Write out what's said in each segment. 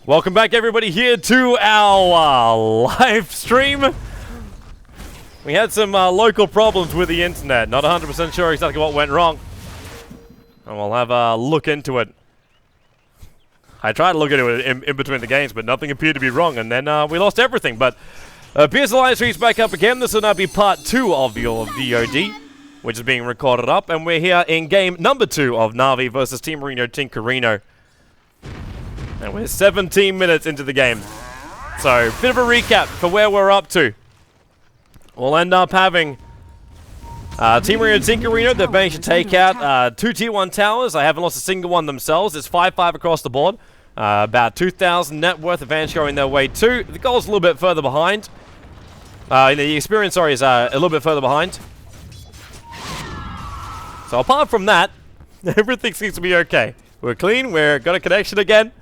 Welcome back, everybody, here to our live stream. We had some local problems with the internet. Not 100% sure exactly what went wrong. And we'll have a look into it. I tried to look into it in between the games, but nothing appeared to be wrong. And then we lost everything. But appears the live stream's back up again. This will now be part 2 of your VOD, which is being recorded up. And we're here in game number 2 of Na'Vi versus Team Reno Tinkerino. And we're 17 minutes into the game. So, bit of a recap for where we're up to. We'll end up having Team Reno Tinkerino. They've managed to take out 2 Tier 1 towers. They haven't lost a single one themselves. It's 5-5 across the board. About 2,000 net worth advantage going their way too. The goal's a little bit further behind. The experience, sorry, is a little bit further behind. So apart from that, everything seems to be okay. We're clean. We're got a connection again.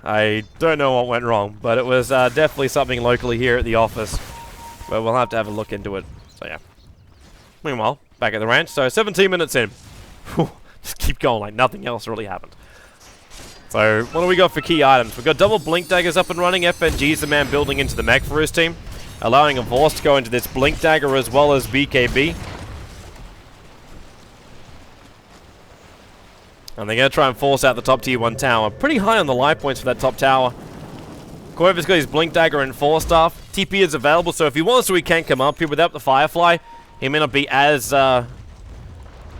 I don't know what went wrong, but it was definitely something locally here at the office. But we'll have to have a look into it. So yeah. Meanwhile, back at the ranch. So 17 minutes in. Just keep going like nothing else really happened. So what do we got for key items? We've got double blink daggers up and running. FNG is the man building into the mech for his team, allowing a Vorst to go into this blink dagger as well as BKB. And they're going to try and force out the top tier 1 tower. Pretty high on the life points for that top tower. Koiva's got his blink dagger and 4 staff. TP is available, so if he wants to, he can come up here without the Firefly. He may not be as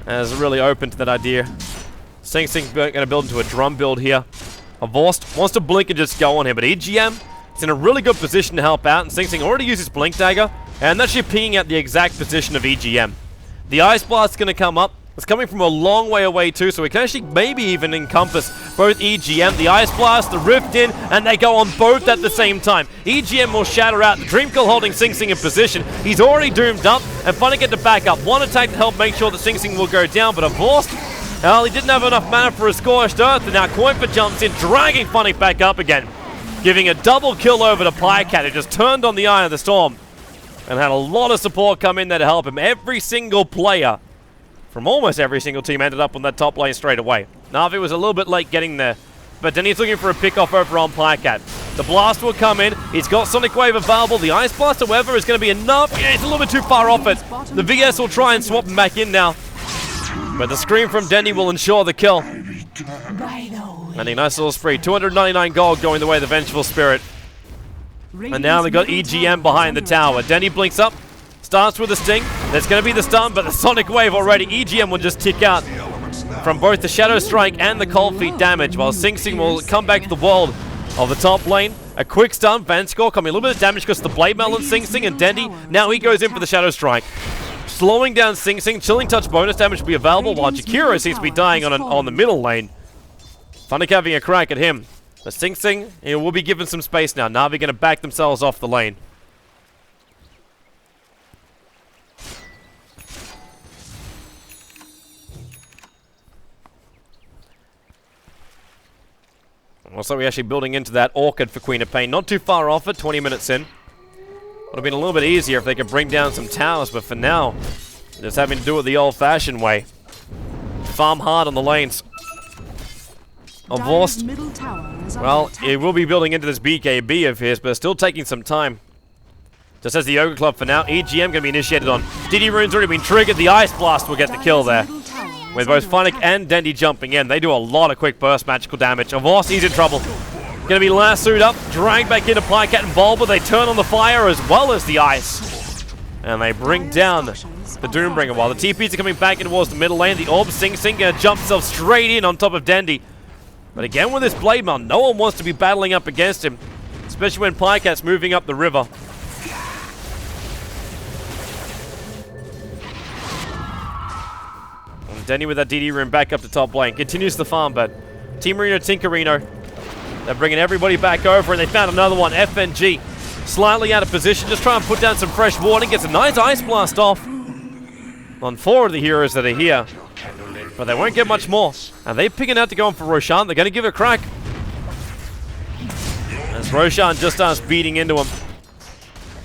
really open to that idea. Sing Sing's going to build into a drum build here. A Vorst wants to blink and just go on him, but EGM is in a really good position to help out, and Sing Sing already used his blink dagger, and that's actually pinging at the exact position of EGM. The Ice Blast is going to come up. It's coming from a long way away too, so we can actually maybe even encompass both EGM, the Ice Blast, the Rift in, and they go on both at the same time. EGM will shatter out. The Dreamkill holding Sing Sing in position. He's already doomed up, and Funny get to back up. One attack to help make sure that Sing Sing will go down, but a Vorst, well, he didn't have enough mana for a Scorched Earth, and now Koiva jumps in, dragging Funny back up again, giving a double kill over to Pycat, who just turned on the Eye of the Storm, and had a lot of support come in there to help him. Every single player from almost every single team ended up on that top lane straight away. Na'Vi was a little bit late getting there, but then he's looking for a pick-off over on Pycat. The Blast will come in. He's got Sonic Wave available. The Ice Blast, however, is going to be enough. Yeah, it's a little bit too far off it. The VS will try and swap him back in now, but the scream from Denny will ensure the kill. And a nice little spree. 299 gold going the way of the Vengeful Spirit. And now they've got EGM behind the tower. Denny blinks up. Starts with a sting. There's going to be the stun, but the Sonic Wave already. EGM will just tick out from both the Shadow Strike and the Cold Feet damage, while Sing Sing will come back to the world of the top lane. A quick stun. Vanscore coming a little bit of damage because of the Blade Mail on Sing Sing, and Dendy, now he goes in for the Shadow Strike. Slowing down Sing Sing. Chilling Touch bonus damage will be available, while Jakiro seems to be dying on the middle lane. Funnick having a crack at him. But Sing Sing, he will be given some space now. Na'Vi going to back themselves off the lane. Also, we're actually building into that Orchid for Queen of Pain. Not too far off it, 20 minutes in. Would have been a little bit easier if they could bring down some towers, but for now, just having to do it the old-fashioned way. Farm hard on the lanes. A Vorst, well, it will be building into this BKB of his, but still taking some time. Just as the Ogre Club for now. EGM going to be initiated on. DD Rune's already been triggered. The Ice Blast will get the kill there, with both Funnick and Dendy jumping in. They do a lot of quick burst magical damage. Avos, he's in trouble. Going to be lassoed up, dragged back into Pycat and Bulba. They turn on the fire as well as the ice. And they bring down the Doombringer. While the TPs are coming back in towards the middle lane, the Orb Sing Sing going to jump himself straight in on top of Dendy. But again with this Blade Mail, no one wants to be battling up against him, especially when Pycat's moving up the river. Denny with that DD room back up to top lane. Continues the farm, but Team Reno Tinkerino, they're bringing everybody back over, and they found another one. FNG, slightly out of position, just trying to put down some fresh water. Gets a nice Ice Blast off on 4 of the heroes that are here, but they won't get much more. And they're picking out to go in for Roshan. They're going to give it a crack, as Roshan just starts beating into him.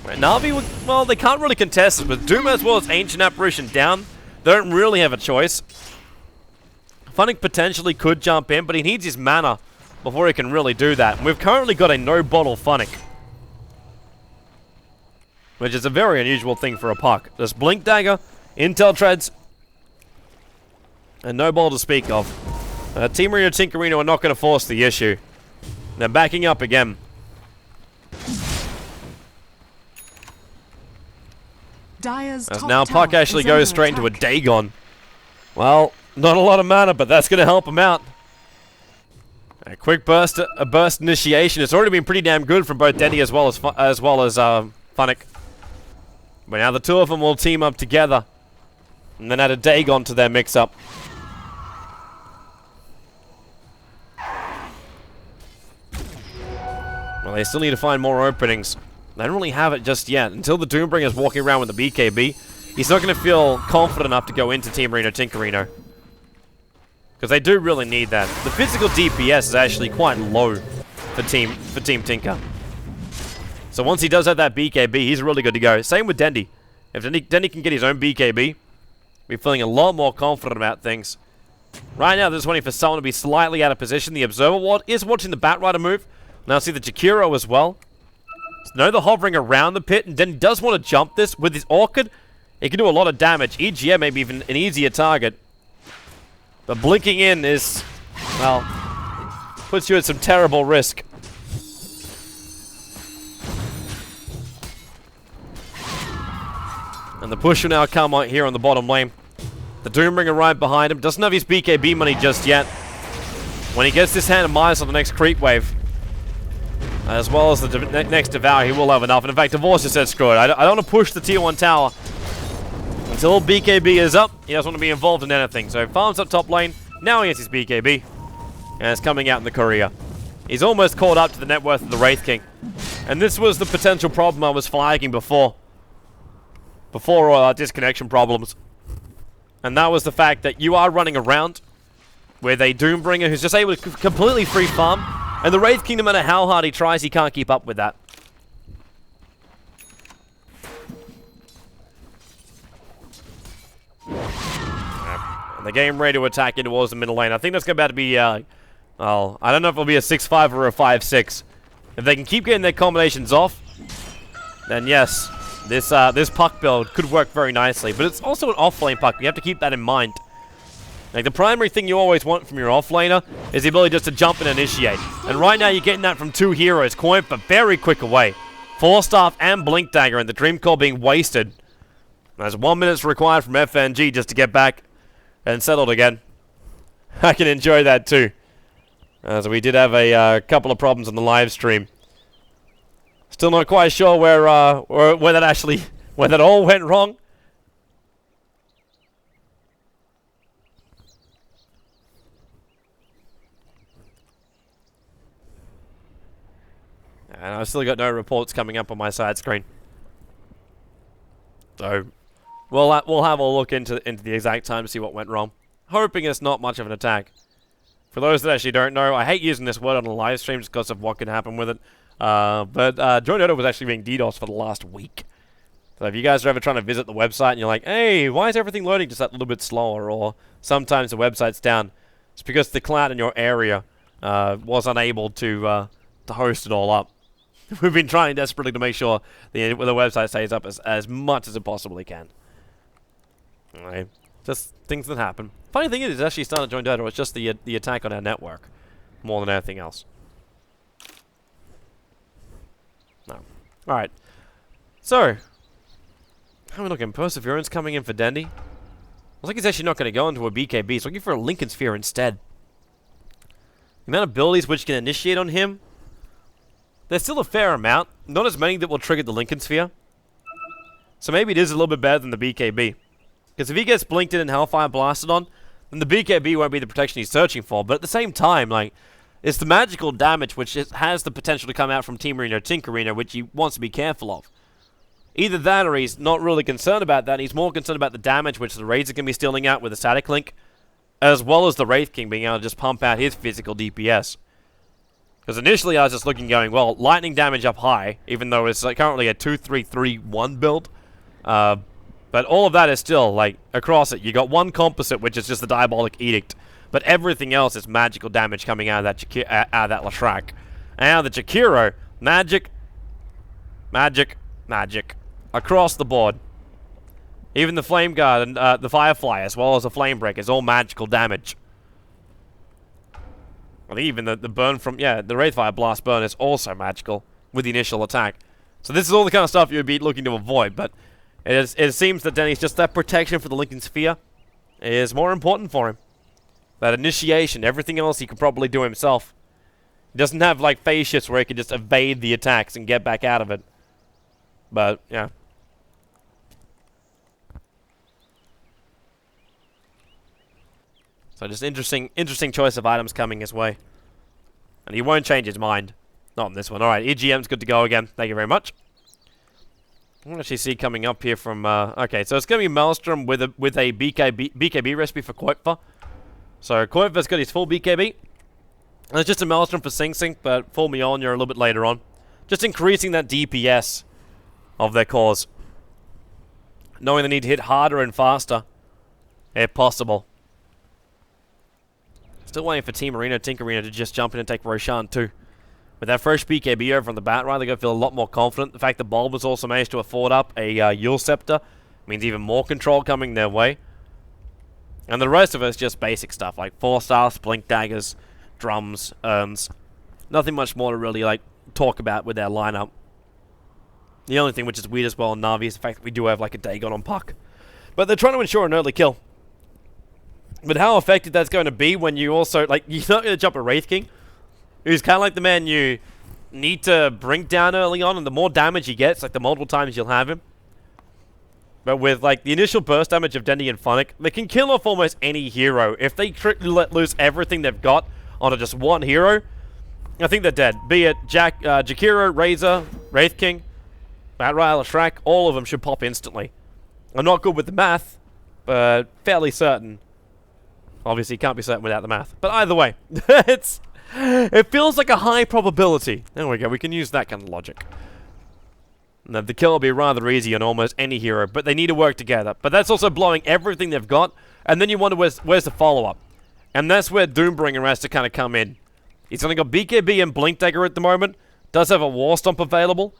Na'Vi, well, they can't really contest it, but Doom as well as Ancient Apparition down. They don't really have a choice. Funnick potentially could jump in, but he needs his mana before he can really do that. And we've currently got a no-bottle Funnick, which is a very unusual thing for a puck. There's Blink Dagger, Intel Treads, and no ball to speak of. Team Arena Tinkerino are not going to force the issue. They're backing up again. As now puck actually goes straight into a Dagon. Well, not a lot of mana, but that's going to help him out. A quick burst initiation. It's already been pretty damn good from both Denny as well as Funnick. But now the two of them will team up together, and then add a Dagon to their mix-up. Well, they still need to find more openings. They don't really have it just yet. Until the Doombringer's walking around with the BKB, he's not going to feel confident enough to go into Team Arena Tinkerino. Because they do really need that. The physical DPS is actually quite low for Team Tinker. So once he does have that BKB, he's really good to go. Same with Dendy. If Dendy can get his own BKB, we're feeling a lot more confident about things. Right now, they're just waiting for someone to be slightly out of position. The Observer Ward is watching the Batrider move. Now see the Jakiro as well. So they're hovering around the pit, and Dendy does want to jump this with his Orchid. It can do a lot of damage. EGM may be even an easier target. But blinking in is, well, puts you at some terrible risk. And the push will now come out here on the bottom lane. The Doombringer right behind him. Doesn't have his BKB money just yet. When he gets this hand of mines on the next creep wave, as well as the next Devour, he will have enough. And in fact, Divorce just said, screw it. I don't want to push the tier 1 tower. Until BKB is up, he doesn't want to be involved in anything. So farms up top lane. Now he has his BKB. And it's coming out in the courier. He's almost caught up to the net worth of the Wraith King. And this was the potential problem I was flagging before. Before disconnection problems. And that was the fact that you are running around with a Doombringer who's just able to completely free farm. And the Wraith King, no matter how hard he tries, he can't keep up with that. And the game ready to attack in towards the middle lane. I think that's about to be, well, I don't know if it'll be a 6-5 or a 5-6. If they can keep getting their combinations off, then yes, this puck build could work very nicely. But it's also an off-lane puck. You have to keep that in mind. Like, the primary thing you always want from your off-laner is the ability just to jump and initiate. And right now, you're getting that from two heroes, Coin, but very quick away. Force Staff and Blink Dagger, and the Dream Core being wasted. There's 1 minute required from FNG just to get back and settled again. I can enjoy that too. So we did have a couple of problems on the live stream. Still not quite sure where that all went wrong. And I've still got no reports coming up on my side screen. So we'll have a look into the exact time to see what went wrong. Hoping it's not much of an attack. For those that actually don't know, I hate using this word on a live stream just because of what can happen with it. But Join Dota was actually being DDoS for the last week. So if you guys are ever trying to visit the website and you're like, hey, why is everything loading just that little bit slower? Or sometimes the website's down. It's because the cloud in your area was unable to host it all up. We've been trying desperately to make sure the website stays up as much as it possibly can. Anyway, just things that happen. Funny thing is, it's actually starting to join Dota. It's just the attack on our network more than anything else. No. All right. So, how are we looking? Perseverance coming in for Dendy. Looks like he's actually not going to go into a BKB. He's looking for a Lincoln Sphere instead. The amount of abilities which can initiate on him, there's still a fair amount. Not as many that will trigger the Lincoln Sphere. So maybe it is a little bit better than the BKB. Because if he gets blinked in and Hellfire blasted on, then the BKB won't be the protection he's searching for. But at the same time, like, it's the magical damage which has the potential to come out from Team Arena or Tinkerino, which he wants to be careful of. Either that or he's not really concerned about that. He's more concerned about the damage which the Razor can be stealing out with the Static Link, as well as the Wraith King being able to just pump out his physical DPS. Because initially I was just looking going, well, lightning damage up high, even though it's like currently a 2-3-3-1 build. But all of that is still, like, across it. You got one composite, which is just the Diabolic Edict. But everything else is magical damage coming out of that Lashrak. And out of the Jakiro, magic, magic, magic. Across the board. Even the Flame Guard and the Firefly, as well as the Flame Break, is all magical damage. I think even the burn from, the Wraithfire Blast burn is also magical with the initial attack. So this is all the kind of stuff you would be looking to avoid, but it seems that Denny's just that protection for the Linking Sphere is more important for him. That initiation, everything else he can probably do himself. He doesn't have like phase shifts where he can just evade the attacks and get back out of it. But, yeah. So just interesting choice of items coming his way. And he won't change his mind. Not on this one. Alright, EGM's good to go again. Thank you very much. I can actually see coming up here from... okay, so it's going to be Maelstrom with a BKB recipe for Koipfer. So Koipfer's got his full BKB. And it's just a Maelstrom for Sing Sing, but full Mjolnir a little bit later on. Just increasing that DPS of their cores. Knowing they need to hit harder and faster, if possible. Still waiting for Team Arena, Tinkerina to just jump in and take Roshan too. With that fresh BKB over on the bat, right, they're going to feel a lot more confident. The fact that Bulb has also managed to afford up a Yule Scepter means even more control coming their way. And the rest of it is just basic stuff, like 4-stars, Blink Daggers, Drums, Urns. Nothing much more to really, like, talk about with their lineup. The only thing which is weird as well in Na'Vi is the fact that we do have, like, a Dagon on Puck. But they're trying to ensure an early kill. But how effective that's going to be when you also, like, you're not going to jump a Wraith King, who's kind of like the man you need to bring down early on, and the more damage he gets, like the multiple times you'll have him. But with, like, the initial burst damage of Dendy and Funnick, they can kill off almost any hero. If they strictly let loose everything they've got onto just one hero, I think they're dead. Be it Jakiro, Razor, Wraith King, Bat Ryle, Shrek, all of them should pop instantly. I'm not good with the math, but fairly certain. Obviously, can't be certain without the math. But either way, it feels like a high probability. There we go, we can use that kind of logic. Now, the kill will be rather easy on almost any hero, but they need to work together. But that's also blowing everything they've got, and then you wonder where's the follow-up. And that's where Doombringer has to kind of come in. He's only got BKB and Blink Dagger at the moment. Does have a War Stomp available,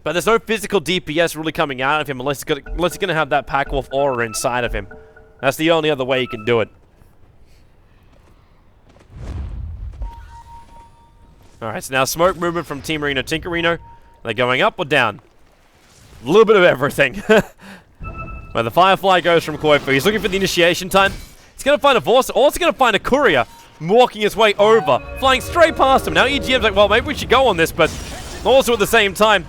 but there's no physical DPS really coming out of him unless he's going to have that Pack Wolf aura inside of him. That's the only other way he can do it. Alright, so now smoke movement from Team Arena, Tinkerino. They're going up or down? A little bit of everything. Where the Firefly goes from Koifu. He's looking for the initiation time. He's going to find a Vorsa. Also going to find a Courier walking his way over. Flying straight past him. Now EGM's like, well, maybe we should go on this, but also at the same time,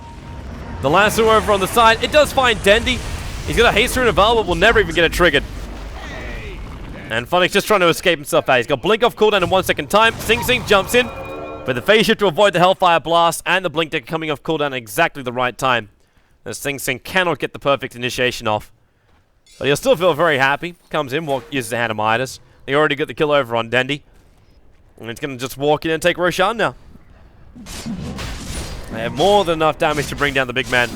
the lasso over on the side. It does find Dendy. He's got a haste rune available, but will never even get it triggered. And Funnick's just trying to escape himself out. He's got Blink off cooldown in 1 second time. Sing Sing jumps in. With the phase shift to avoid the Hellfire Blast and the Blink Deck coming off cooldown at exactly the right time. As Sing Sing cannot get the perfect initiation off. But he'll still feel very happy. Comes in, uses the Hand of Midas. They already got the kill over on Dendy. And he's going to just walk in and take Roshan now. They have more than enough damage to bring down the big man.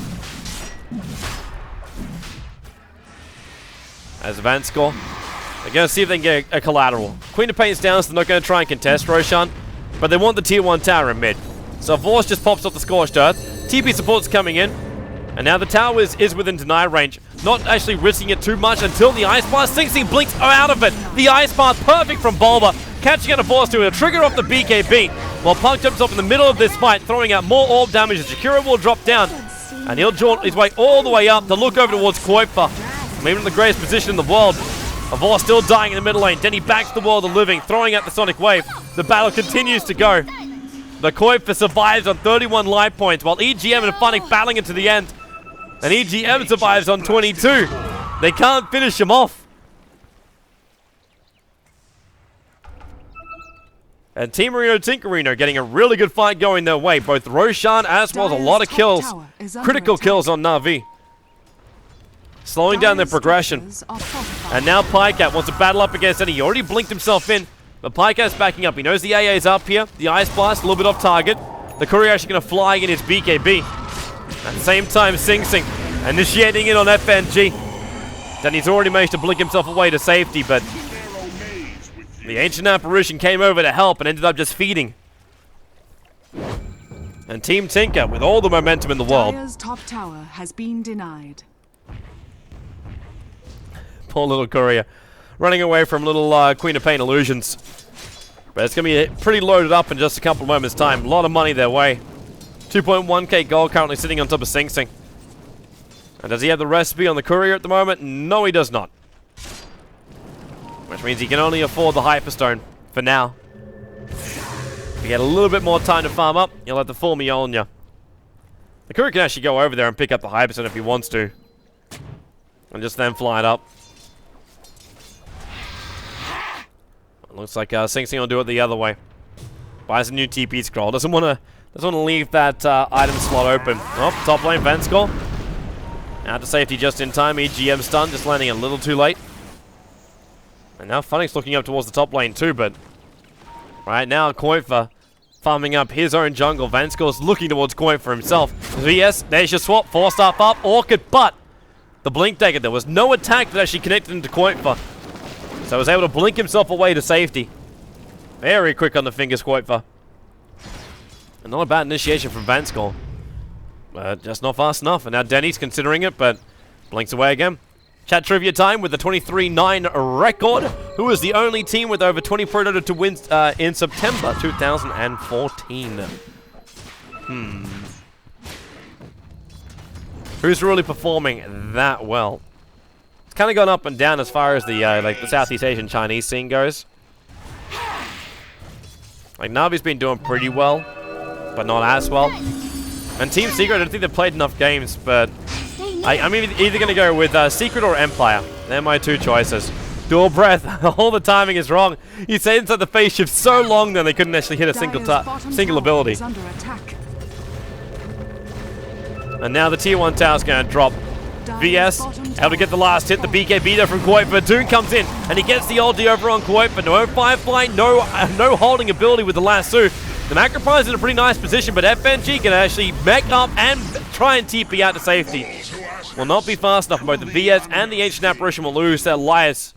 As Vanscore, they're going to see if they can get a collateral. Queen of Pain's down, so they're not going to try and contest Roshan. But they want the tier 1 tower in mid. So Vorse just pops off the Scorched Earth. TP support's coming in. And now the tower is within deny range. Not actually risking it too much until the Ice Blast. Sing Sing blinks out of it. The Ice Blast perfect from Bulba. Catching out a Vorse to a trigger off the BKB. While Punk jumps off in the middle of this fight, throwing out more orb damage. The Jakiro will drop down. And he'll jaunt his way all the way up to look over towards Koifa. Maybe in the greatest position in the world. Avor still dying in the middle lane. Denny backs the world of living, throwing out the Sonic Wave. The battle continues to go. The Koifa survives on 31 life points, while EGM and Funnick battling into the end. And EGM survives on 22. They can't finish him off. And Team Marino Tinkerino getting a really good fight going their way. Both Roshan as well as a lot of kills. Critical kills on Na'Vi. Slowing down their progression. And now Pycat wants to battle up against Eddie. He already blinked himself in. But Pycat's backing up. He knows the AA is up here. The Ice Blast, a little bit off target. The Courier actually going to fly in his BKB. At the same time, Sing Sing initiating in on FNG. Then he's already managed to blink himself away to safety, but The Ancient Apparition came over to help and ended up just feeding. And Team Tinker, with all the momentum in the world. Dire's top tower has been denied. Poor little courier. Running away from little Queen of Pain illusions. But it's going to be pretty loaded up in just a couple of moments' time. A lot of money their way. 2.1k gold currently sitting on top of Sing Sing. And does he have the recipe on the courier at the moment? No, he does not. Which means he can only afford the Hyperstone for now. If you get a little bit more time to farm up, you'll have the full Mjolnir. The courier can actually go over there and pick up the Hyperstone if he wants to. And just then fly it up. Looks like Sing Sing will do it the other way. Buys a new TP scroll. Doesn't want to leave that item slot open. Oh, top lane Venskor. Out to safety just in time. EGM stun, just landing a little too late. And now Funnick's looking up towards the top lane too, but right now Koifer farming up his own jungle. Vanskor's looking towards Koifer himself. VS, there's your swap. 4-star up, Orchid, but the Blink Dagger, there was no attack that actually connected into Koifer. So he was able to blink himself away to safety. Very quick on the fingers, Koifer. And not a bad initiation from Vanskor. Just not fast enough. And now Denny's considering it, but blinks away again. Chat trivia time with the 23-9 record. Who is the only team with over 20 Pro Dota to win in September 2014? Who's really performing that well? It's kind of gone up and down as far as the like the Southeast Asian Chinese scene goes. Like Navi's been doing pretty well, but not as well. And Team Secret, I don't think they've played enough games, but I'm either going to go with Secret or Empire. They're my two choices. Dual breath, all the timing is wrong. He stayed inside the phase shift so long that they couldn't actually hit a single ability. And now the tier 1 tower's going to drop. VS, able to get the last hit, the BKB there from Koifer. Doom comes in, and he gets the ulti over on Koifer. No Firefly, no holding ability with the lasso. The Macroprize in a pretty nice position, but FNG can actually mech up and try and TP out to safety. Will not be fast enough. Both the VS and the Ancient Apparition will lose their lives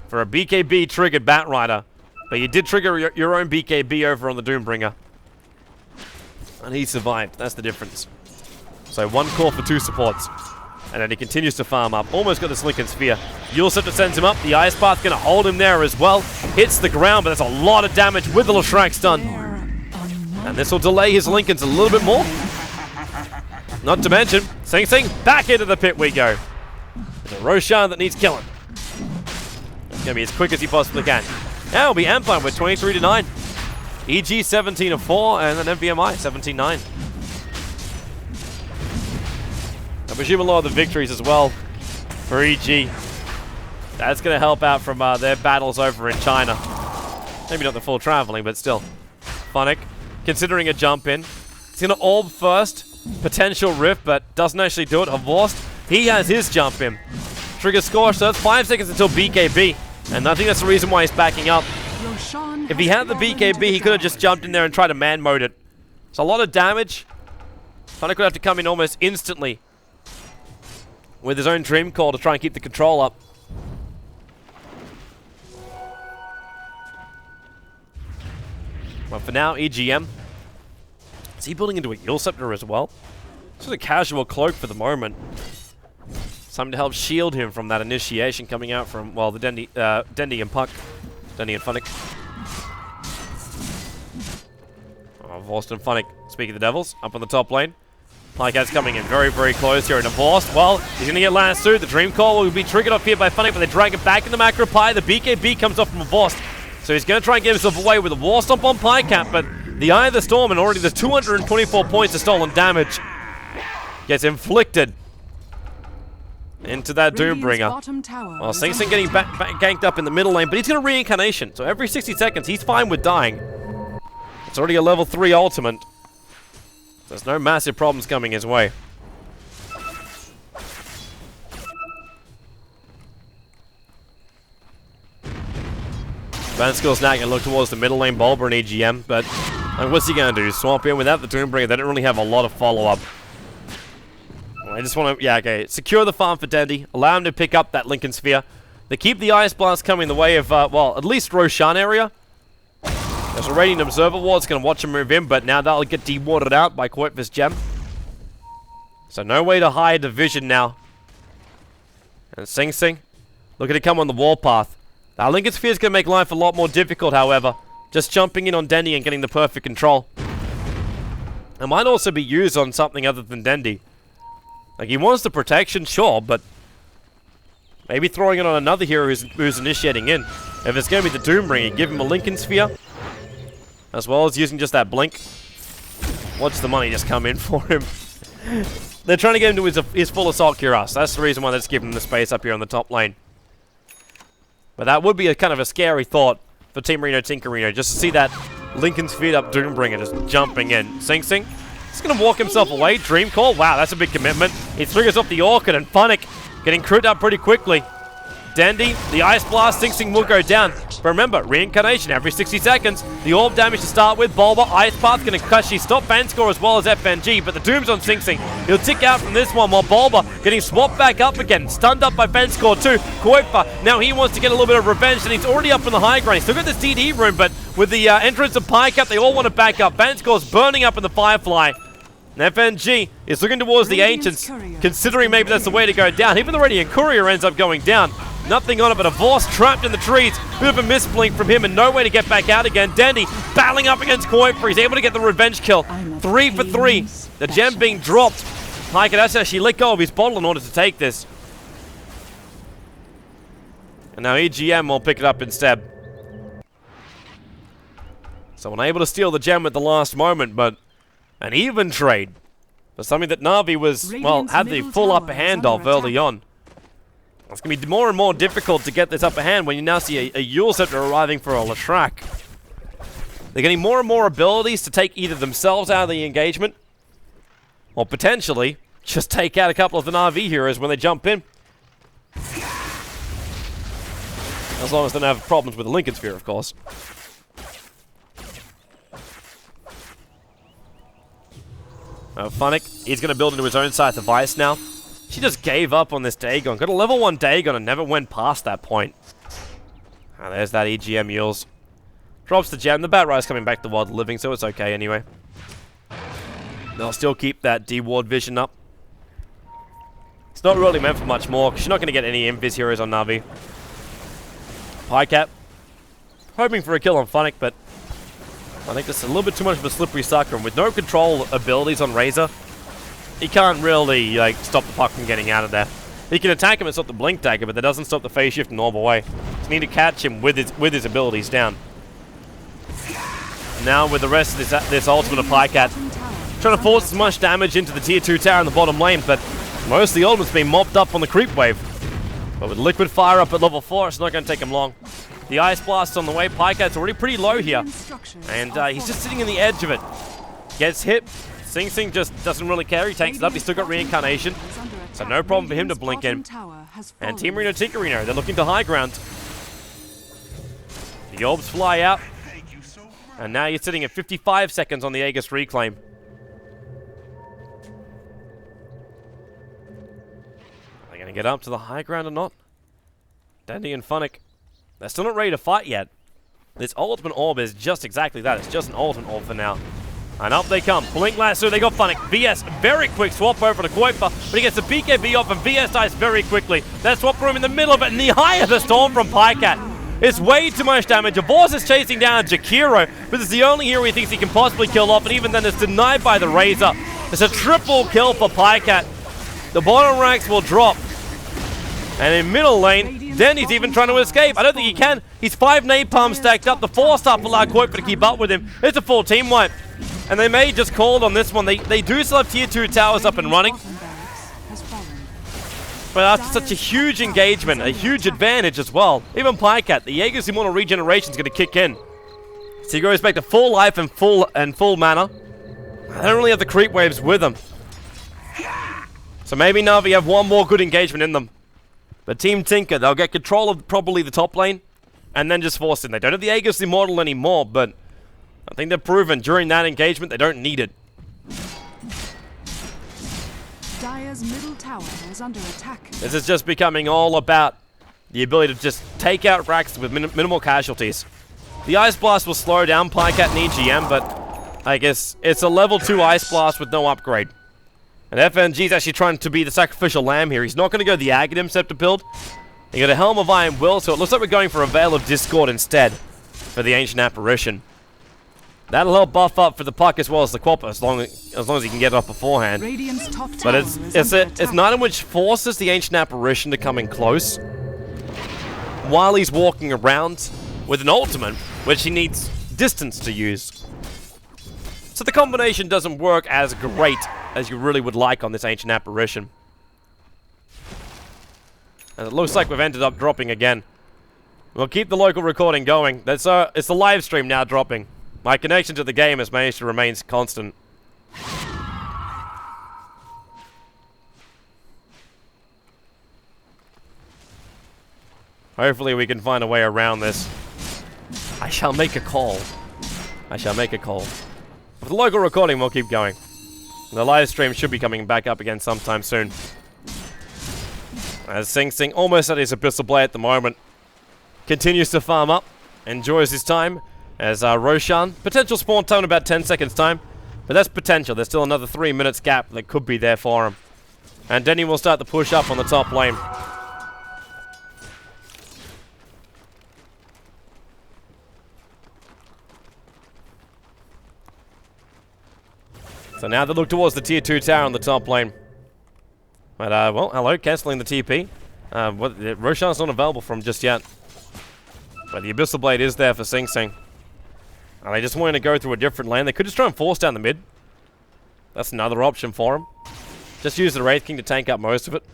for a BKB triggered Bat Rider. But you did trigger your own BKB over on the Doombringer. And he survived. That's the difference. So 1 core for 2 supports. And then he continues to farm up. Almost got this Lincoln Sphere. Yulsifter sends him up. The Ice Path going to hold him there as well. Hits the ground, but that's a lot of damage with the Leshrac stun. And this will delay his Lincolns a little bit more. Not to mention, Sing Sing, back into the pit we go. There's a Roshan that needs killing. It's going to be as quick as he possibly can. Now it'll be Empire with 23-9. EG 17-4, and then MVMI 17-9. I presume a lot of the victories as well for EG. That's going to help out from their battles over in China. Maybe not the full traveling, but still. Funnick, considering a jump in. He's going to orb first. Potential rift, but doesn't actually do it. Havorst, he has his jump in. Trigger Scorch, so that's 5 seconds until BKB. And I think that's the reason why he's backing up. If he had the BKB, he could have just jumped in there and tried to man mode it. It's a lot of damage. Funnick would have to come in almost instantly with his own Dream Call to try and keep the control up. But for now, EGM. Is he building into a Yulsifter as well? Just a casual cloak for the moment. Something to help shield him from that initiation coming out from, well, the Dendi and Puck. Dendi and Funnick. Oh, Vorst and Funnick, speaking of the Devils, up on the top lane. Plycat's coming in very, very close here. And Vorst, well, he's going to get lassoed. The Dream Call will be triggered off here by Funnick, but they drag it back in the Macro Pie. The BKB comes off from Vorst. So he's going to try and get himself away with a War Stomp on Plycat, but the Eye of the Storm, and already there's 224 points of stolen damage, gets inflicted into that Doombringer. Well, Sing Sing getting ganked up in the middle lane, but he's going to reincarnation. So every 60 seconds, he's fine with dying. It's already a level 3 ultimate. There's no massive problems coming his way. Vanskor's now going to look towards the middle lane, Bulber and EGM, but like, what's he going to do? Swamp in without the Doombringer? They don't really have a lot of follow-up. Well, I just want to, secure the farm for Dendi, allow him to pick up that Lincoln Sphere, They keep the Ice Blast coming the way of, well, at least Roshan area. There's already an Observer Ward. It's going to watch him move in, but now that'll get dewarded out by Koitva's gem. So no way to hide the vision now. And Sing Sing, look at it come on the warpath. That Lincoln Sphere is going to make life a lot more difficult, however. Just jumping in on Dendi and getting the perfect control. It might also be used on something other than Dendi. Like, he wants the protection, sure, but maybe throwing it on another hero who's initiating in. If it's going to be the Doombringer, give him a Lincoln Sphere, as well as using just that blink. Watch the money just come in for him. They're trying to get him to his full assault cuirass. That's the reason why they're just giving him the space up here on the top lane. But that would be a kind of a scary thought for Team Reno Tinkerino, just to see that Lincoln's feet up Doombringer just jumping in. Sing Sing, he's going to walk himself away. Dream Call, wow, that's a big commitment. He triggers off the Orchid, and Funnick getting crit up pretty quickly. Dendi, the Ice Blast, Sing Sing will go down. But remember, Reincarnation every 60 seconds. The Orb damage to start with. Bulba, Ice Path going to actually stop Vanscore as well as FNG, but the Doom's on Sing Sing. He'll tick out from this one while Bulba getting swapped back up again. Stunned up by Vanscore too. Koitva, now he wants to get a little bit of revenge, and he's already up in the high ground. He's still got this DD room, but with the entrance of Pycap, they all want to back up. Vanscore's burning up in the Firefly. And FNG is looking towards the Ancients, considering maybe that's the way to go down. Even the Radiant Courier ends up going down. Nothing on it but a Vorse trapped in the trees. Bit of a misblink from him and no way to get back out again. Dendi battling up against Koitva. He's able to get the revenge kill. 3 for 3. The gem being dropped. Pycap has to actually let go of his bottle in order to take this. And now EGM will pick it up instead. So unable to steal the gem at the last moment, but an even trade for something that Na'Vi was, well, had the full upper hand of early on. It's going to be more and more difficult to get this upper hand when you now see a Eul Scepter arriving for a Leshrac. They're getting more and more abilities to take either themselves out of the engagement, or potentially just take out a couple of the Na'Vi heroes when they jump in. As long as they don't have problems with the Lincoln Sphere, of course. Funnick, he's going to build into his own Scythe of Ice now. She just gave up on this Dagon. Got a level 1 Dagon and never went past that point. Ah, there's that EGM Yules. Drops the gem. The Bat-Rise coming back to Wild Living, so it's okay anyway. They'll still keep that D-Ward vision up. It's not really meant for much more, because you're not going to get any Invis heroes on Na'Vi. Pycap, hoping for a kill on Funnick, but I think that's a little bit too much of a slippery sucker. And with no control abilities on Razor, he can't really, like, stop the puck from getting out of there. He can attack him and stop the Blink Dagger, but that doesn't stop the phase shift in normal way. Just need to catch him with his abilities down. Now with the rest of this ultimate of Pycat, trying to force as much damage into the tier 2 tower in the bottom lane, but most of the ultimate's being mopped up on the creep wave. But with Liquid Fire up at level 4, it's not going to take him long. The Ice Blast's on the way. Pycat's already pretty low here, and he's just sitting in the edge of it. Gets hit. Sing Sing just doesn't really care. He takes it up. He's still got Reincarnation, so no problem for him to blink in. And Team Reno Tinkerino, they're looking to high ground. The orbs fly out, and now you're sitting at 55 seconds on the Aegis reclaim. Are they going to get up to the high ground or not? Dendi and Funnick, they're still not ready to fight yet. This ultimate orb is just exactly that. It's just an ultimate orb for now. And up they come. Blink Lasso, they got Funnick. VS, very quick swap over to Koitva, but he gets the BKB off and VS dies very quickly. That swap room in the middle of it, and the eye of the storm from Pycat. It's way too much damage. Avors is chasing down Jakiro, but it's the only hero he thinks he can possibly kill off, and even then it's denied by the Razor. It's a triple kill for Pycat. The bottom ranks will drop. And in middle lane, Dendi's even trying to escape. I don't think he can. He's 5 napalms stacked up. The 4-star will allow Koitva to keep up with him. It's a full team wipe. And they may just call on this one. They do still have tier 2 towers up and running. But after such a huge engagement, a huge advantage as well, even Pycat, the Jaeger's Immortal Regeneration is going to kick in. So he goes back to full life and full mana. They don't really have the creep waves with them. So maybe Na'Vi have one more good engagement in them. But Team Tinker, they'll get control of probably the top lane and then just force in. They don't have the Aegis Immortal anymore, but I think they've proven during that engagement they don't need it. Dire's middle tower is under attack. This is just becoming all about the ability to just take out racks with minimal casualties. The Ice Blast will slow down Pycat and EGM, but I guess it's a level 2 Ice Blast with no upgrade. And FNG is actually trying to be the sacrificial lamb here. He's not going to go the Aghanim Scepter build. He got a Helm of Iron Will, so it looks like we're going for a Veil of Discord instead for the Ancient Apparition. That'll help buff up for the puck as well as the Quappa, as long as he can get it off beforehand. Top but it's an item which forces the Ancient Apparition to come in close while he's walking around with an ultimate, which he needs distance to use. So the combination doesn't work as great as you really would like on this Ancient Apparition. And it looks like we've ended up dropping again. We'll keep the local recording going. It's the live stream now dropping. My connection to the game has managed to remain constant. Hopefully we can find a way around this. I shall make a call. I shall make a call. For the local recording, we'll keep going. The live stream should be coming back up again sometime soon. As Sing Sing, almost at his Abyssal Blade at the moment, continues to farm up, enjoys his time, as Roshan, potential spawn time in about 10 seconds time, but that's potential. There's still another 3 minutes gap that could be there for him. And Denny will start the push up on the top lane. So now they look towards the tier 2 tower on the top lane. But, well, hello, cancelling the TP. Roshan's not available from just yet. But the Abyssal Blade is there for Sing Sing. And they just wanted to go through a different lane. They could just try and force down the mid. That's another option for him. Just use the Wraith King to tank up most of it.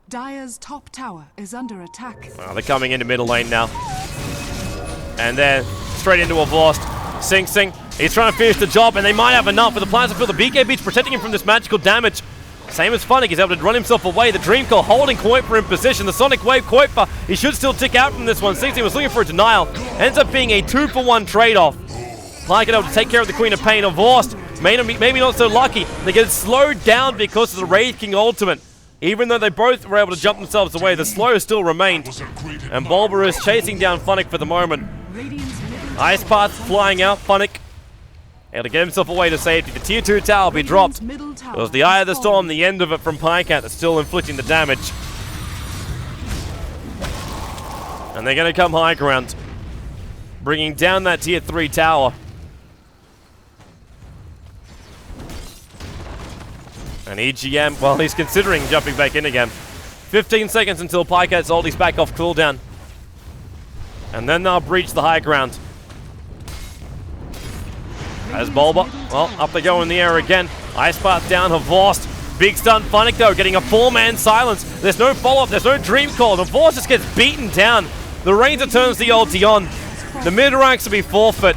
Dire's top tower is under attack. Oh, they're coming into middle lane now. And then straight into a Vorst. Sing Sing, he's trying to finish the job, and they might have enough. But the plans to feel the BKB's protecting him from this magical damage. Same as Funnick, he's able to run himself away. The Dream Call holding Kuiper in position. The Sonic Wave Kuiper, he should still tick out from this one. Sing Sing was looking for a denial. Ends up being a 2-for-1 trade-off. Pyke able to take care of the Queen of Pain. And Vorst, maybe not so lucky. They get slowed down because of the Wraith King ultimate. Even though they both were able to jump themselves away, the slow still remained. And Bulber is chasing down Funnick for the moment. Ice Path flying out. Funnick able to get himself away to safety. The tier 2 tower will be dropped. It was the Eye of the Storm, the end of it from Pycat, that's still inflicting the damage. And they're going to come high ground, bringing down that tier 3 tower. And EGM, well, he's considering jumping back in again. 15 seconds until Pycat's ulti's back off cooldown. And then they'll breach the high ground. As Bulba, well, up they go in the air again. Ice Path down, Vorst. Big stun, Funnick though, getting a 4-man silence. There's no follow-up, there's no Dream Call. The Vorst just gets beaten down. The Ranger turns the ulti on. The mid ranks will be forfeit.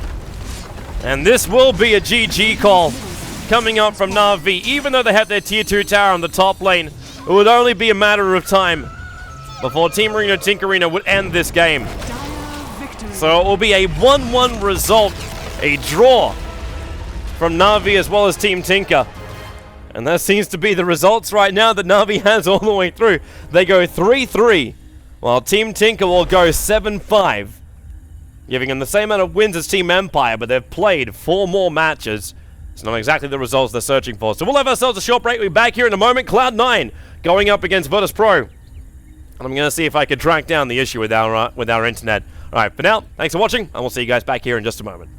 And this will be a GG call coming up from Na'Vi. Even though they have their tier 2 tower on the top lane, it would only be a matter of time before Team Reno Tinkerino would end this game. So it will be a 1-1 result, a draw from Na'Vi as well as Team Tinker. And that seems to be the results right now that Na'Vi has all the way through. They go 3-3, while Team Tinker will go 7-5, giving them the same amount of wins as Team Empire, but they've played 4 more matches. It's not exactly the results they're searching for. So we'll have ourselves a short break. We'll be back here in a moment. Cloud9 going up against virtus.pro. And I'm going to see if I can track down the issue with our internet. Alright, for now, thanks for watching, and we'll see you guys back here in just a moment.